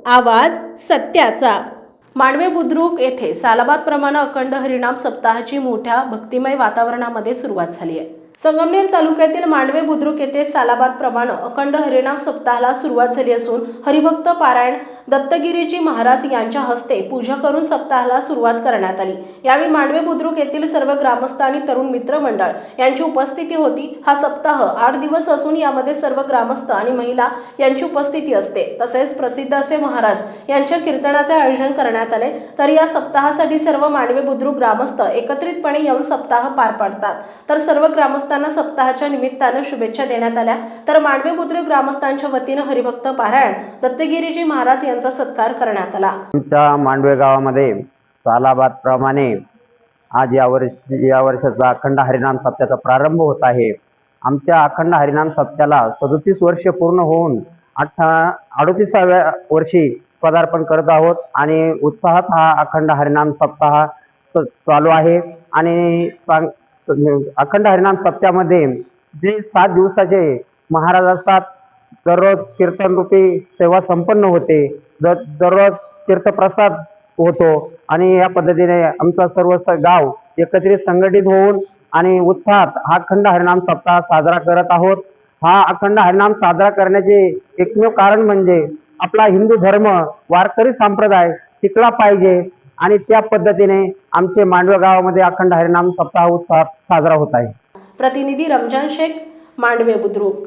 आवाज सत्याचा। मांडवे बुद्रुक येथे सालाबादप्रमाणे अखंड हरिनाम सप्ताहाची मोठ्या भक्तिमय वातावरणामध्ये सुरुवात झाली आहे। संगमनेर तालुक्यातील मांडवे बुद्रुक येथे सालाबादप्रमाणे अखंड हरिनाम सप्ताहाला सुरुवात झाली असून हरिभक्त पारायण दत्तगिरीजी महाराज यांच्या हस्ते पूजा करून सप्ताहाला सुरुवात करण्यात आली। यावेळी मांडवे बुद्रुक येथील सर्व ग्रामस्थ आणि तरुण मित्र मंडळ यांची उपस्थिती होती। हा सप्ताह 8 दिवस असून यामध्ये सर्व ग्रामस्थ आणि महिला यांची उपस्थिती असते। तसेच प्रसिद्ध असे महाराज यांच्या कीर्तनाचे आयोजन करण्यात आले। तर या सप्ताहासाठी सर्व मांडवे बुद्रुक ग्रामस्थ एकत्रितपणे येऊन सप्ताह पार पाडतात। तर सर्व ग्रामस्थांना सप्ताहाच्या निमित्ताने शुभेच्छा देण्यात आल्या। तर मांडवे बुद्रुक ग्रामस्थांच्या वतीने हरिभक्त पारायण दत्तगिरीजी महाराज यांचा सत्कार करण्यात आला। आमच्या मांडवे गावामध्ये सालाबाद प्रमाणे आज या वर्षाचा अखंड हरिनाम सप्ताहाचा प्रारंभ होत आहे। आमच्या अखंड हरिनाम सप्ताहाला 37 वर्ष पूर्ण होऊन 38व्या वर्षी पदार्पण करत आहोत आणि उत्साहात हा अखंड हरिनाम सप्ताह चालू आहे। आणि अखंड हरिनाम सप्त्यामध्ये जे 7 दिवसाचे महाराज असतात, दररोज कीर्तन रूपी सेवा संपन्न होते, दररोज तीर्थप्रसाद होतो आणि या पद्धतीने आमचा सर्व गाव एकत्रित संघटित होऊन आणि उत्साहात हा अखंड हरिनाम सप्ताह साजरा करत आहोत। हा अखंड हरिनाम साजरा करण्याचे एकमेव कारण म्हणजे आपला हिंदू धर्म वारकरी संप्रदाय टिकला पाहिजे आणि त्या पद्धतीने आमचे मांडवे गावामध्ये अखंड हरिनाम सप्ताह उत्साहात साजरा होत आहे। प्रतिनिधी रमजान शेख, मांडवे बुद्रुक।